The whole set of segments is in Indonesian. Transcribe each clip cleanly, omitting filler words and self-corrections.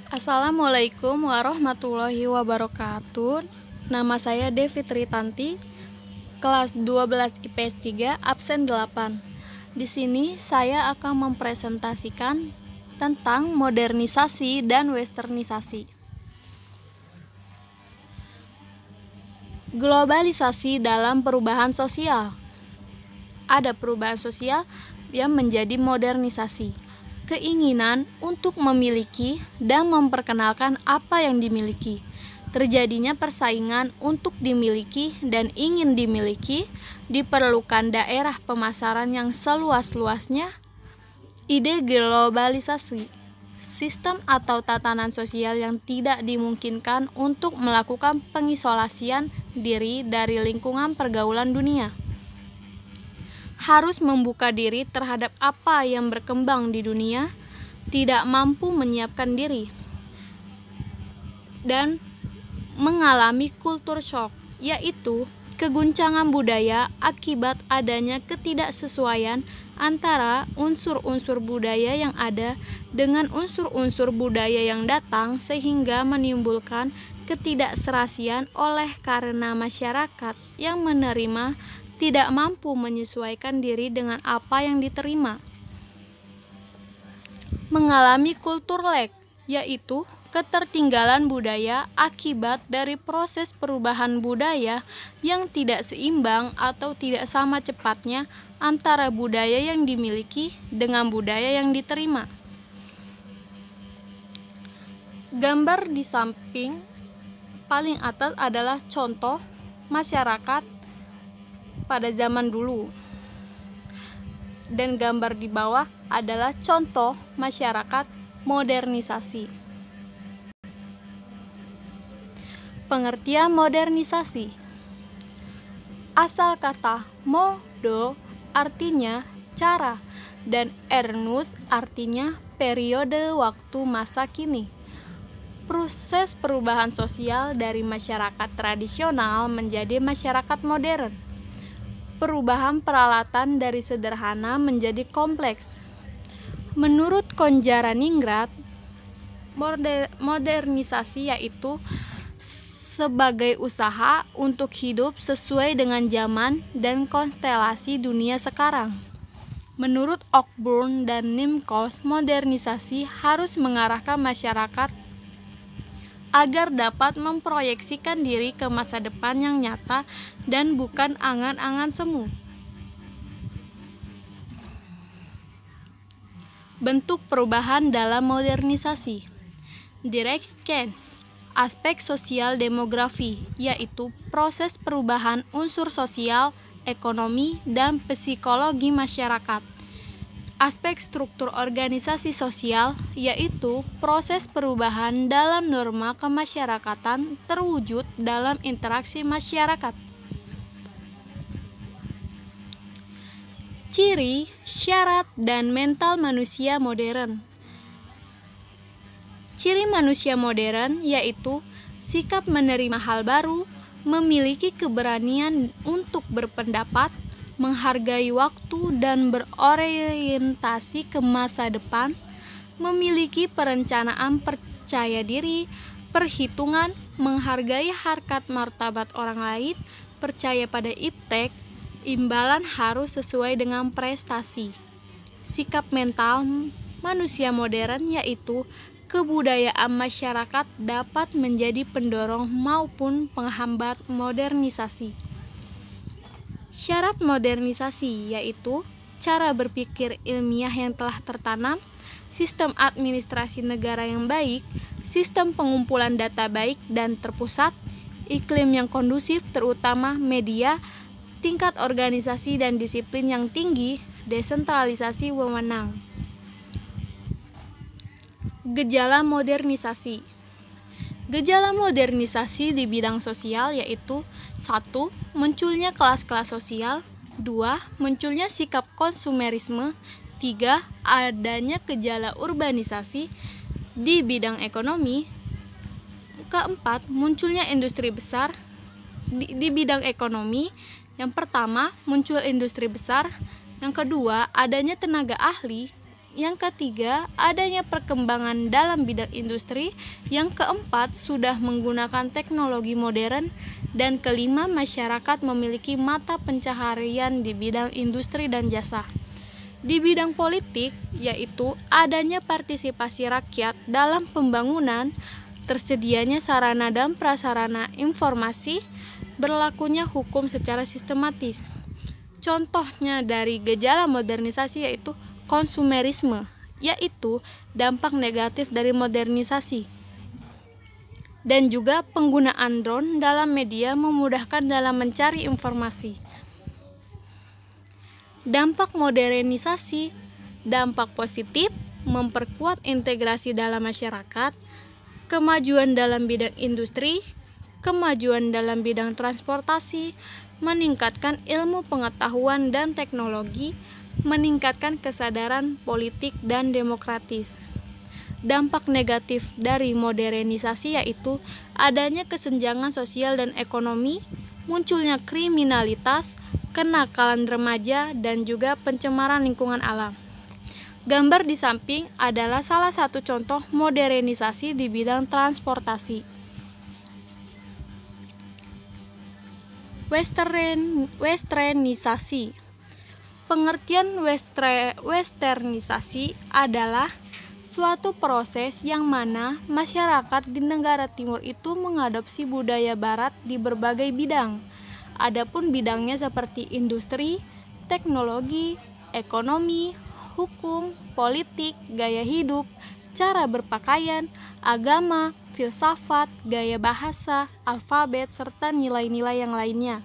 Assalamualaikum warahmatullahi wabarakatuh. Nama saya Devi Tritanti, kelas 12 IPS 3, absen 8. Di sini saya akan mempresentasikan tentang modernisasi dan westernisasi. Globalisasi dalam perubahan sosial. Ada perubahan sosial yang menjadi modernisasi. Keinginan untuk memiliki dan memperkenalkan apa yang dimiliki. Terjadinya persaingan untuk dimiliki dan ingin dimiliki, diperlukan daerah pemasaran yang seluas-luasnya. Ide globalisasi, sistem atau tatanan sosial yang tidak dimungkinkan untuk melakukan pengisolasian diri dari lingkungan pergaulan dunia. Harus membuka diri terhadap apa yang berkembang di dunia, tidak mampu menyiapkan diri, dan mengalami kultur shock, yaitu keguncangan budaya akibat adanya ketidaksesuaian antara unsur-unsur budaya yang ada dengan unsur-unsur budaya yang datang, sehingga menimbulkan ketidakserasian oleh karena masyarakat yang menerima tidak mampu menyesuaikan diri dengan apa yang diterima. Mengalami kultur lag, yaitu ketertinggalan budaya akibat dari proses perubahan budaya yang tidak seimbang atau tidak sama cepatnya antara budaya yang dimiliki dengan budaya yang diterima. Gambar di samping paling atas adalah contoh masyarakat pada zaman dulu, dan gambar di bawah adalah contoh masyarakat modernisasi. Pengertian modernisasi. Asal kata modo artinya cara dan ernus artinya periode waktu masa kini. Proses perubahan sosial dari masyarakat tradisional menjadi masyarakat modern. Perubahan peralatan dari sederhana menjadi kompleks. Menurut Konjaraningrat, modernisasi yaitu sebagai usaha untuk hidup sesuai dengan zaman dan konstelasi dunia sekarang. Menurut Cockburn dan Nimcos, modernisasi harus mengarahkan masyarakat agar dapat memproyeksikan diri ke masa depan yang nyata dan bukan angan-angan semu. Bentuk perubahan dalam modernisasi. Direct change. Aspek sosial demografi, yaitu proses perubahan unsur sosial, ekonomi, dan psikologi masyarakat. Aspek struktur organisasi sosial, yaitu proses perubahan dalam norma kemasyarakatan terwujud dalam interaksi masyarakat. Ciri, syarat, dan mental manusia modern. Ciri manusia modern yaitu sikap menerima hal baru, memiliki keberanian untuk berpendapat, menghargai waktu dan berorientasi ke masa depan, memiliki perencanaan percaya diri, perhitungan, menghargai harkat martabat orang lain, percaya pada iptek, imbalan harus sesuai dengan prestasi. Sikap mental manusia modern yaitu kebudayaan masyarakat dapat menjadi pendorong maupun penghambat modernisasi. Syarat modernisasi yaitu cara berpikir ilmiah yang telah tertanam, sistem administrasi negara yang baik, sistem pengumpulan data baik dan terpusat, iklim yang kondusif terutama media, tingkat organisasi dan disiplin yang tinggi, desentralisasi wewenang. Gejala modernisasi. Gejala modernisasi di bidang sosial yaitu 1. Munculnya kelas-kelas sosial, 2. Munculnya sikap konsumerisme, 3. Adanya gejala urbanisasi di bidang ekonomi, 4. Munculnya industri besar di bidang ekonomi. Yang pertama, muncul industri besar. Yang kedua, adanya tenaga ahli. Yang ketiga, adanya perkembangan dalam bidang industri. Yang keempat, sudah menggunakan teknologi modern. Dan kelima, masyarakat memiliki mata pencaharian di bidang industri dan jasa. Di bidang politik, yaitu adanya partisipasi rakyat dalam pembangunan, tersedianya sarana dan prasarana informasi, berlakunya hukum secara sistematis. Contohnya dari gejala modernisasi yaitu konsumerisme, yaitu dampak negatif dari modernisasi. Dan juga penggunaan drone dalam media memudahkan dalam mencari informasi. Dampak modernisasi, dampak positif, memperkuat integrasi dalam masyarakat, kemajuan dalam bidang industri, kemajuan dalam bidang transportasi, meningkatkan ilmu pengetahuan dan teknologi, meningkatkan kesadaran politik dan demokratis. Dampak negatif dari modernisasi yaitu adanya kesenjangan sosial dan ekonomi, munculnya kriminalitas, kenakalan remaja, dan juga pencemaran lingkungan alam. Gambar di samping adalah salah satu contoh modernisasi di bidang transportasi. Westernisasi. Pengertian westernisasi adalah suatu proses yang mana masyarakat di negara timur itu mengadopsi budaya barat di berbagai bidang. Adapun bidangnya seperti industri, teknologi, ekonomi, hukum, politik, gaya hidup, cara berpakaian, agama, filsafat, gaya bahasa, alfabet, serta nilai-nilai yang lainnya.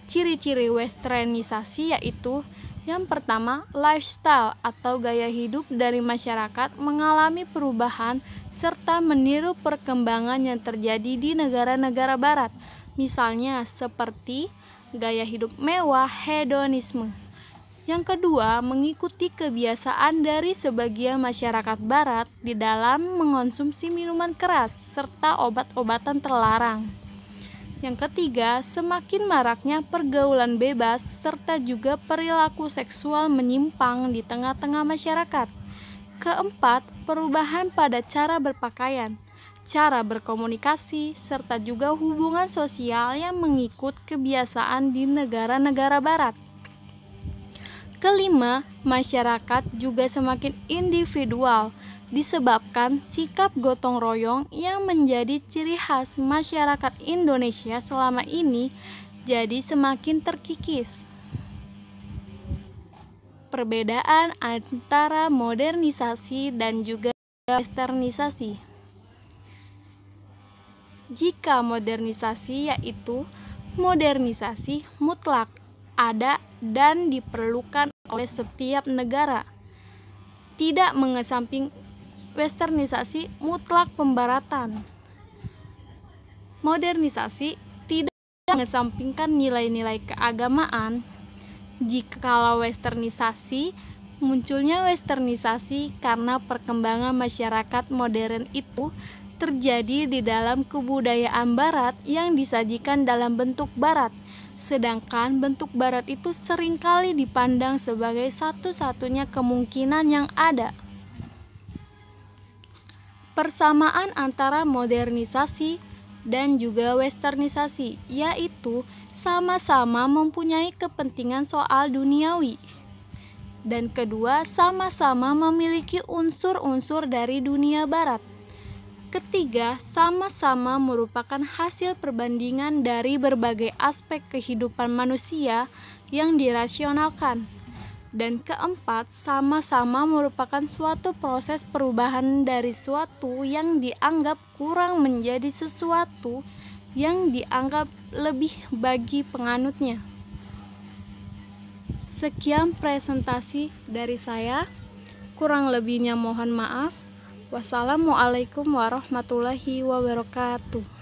Ciri-ciri westernisasi yaitu yang pertama, lifestyle atau gaya hidup dari masyarakat mengalami perubahan serta meniru perkembangan yang terjadi di negara-negara barat. Misalnya seperti gaya hidup mewah, hedonisme. Yang kedua, mengikuti kebiasaan dari sebagian masyarakat barat di dalam mengonsumsi minuman keras serta obat-obatan terlarang. Yang ketiga, semakin maraknya pergaulan bebas serta juga perilaku seksual menyimpang di tengah-tengah masyarakat. Keempat, perubahan pada cara berpakaian, cara berkomunikasi, serta juga hubungan sosial yang mengikut kebiasaan di negara-negara barat. Kelima, masyarakat juga semakin individual disebabkan sikap gotong royong yang menjadi ciri khas masyarakat Indonesia selama ini jadi semakin terkikis. Perbedaan antara modernisasi dan juga westernisasi. Jika modernisasi yaitu modernisasi mutlak, ada dan diperlukan oleh setiap negara, tidak mengesamping westernisasi mutlak pembaratan. Modernisasi tidak mengesampingkan nilai-nilai keagamaan. Jikalau westernisasi, munculnya westernisasi karena perkembangan masyarakat modern itu terjadi di dalam kebudayaan barat yang disajikan dalam bentuk barat, sedangkan bentuk barat itu seringkali dipandang sebagai satu-satunya kemungkinan yang ada. Persamaan antara modernisasi dan juga westernisasi yaitu sama-sama mempunyai kepentingan soal duniawi, dan kedua sama-sama memiliki unsur-unsur dari dunia barat. Ketiga, sama-sama merupakan hasil perbandingan dari berbagai aspek kehidupan manusia yang dirasionalkan. Dan keempat, sama-sama merupakan suatu proses perubahan dari suatu yang dianggap kurang menjadi sesuatu yang dianggap lebih bagi penganutnya. Sekian presentasi dari saya, kurang lebihnya mohon maaf. Wassalamualaikum warahmatullahi wabarakatuh.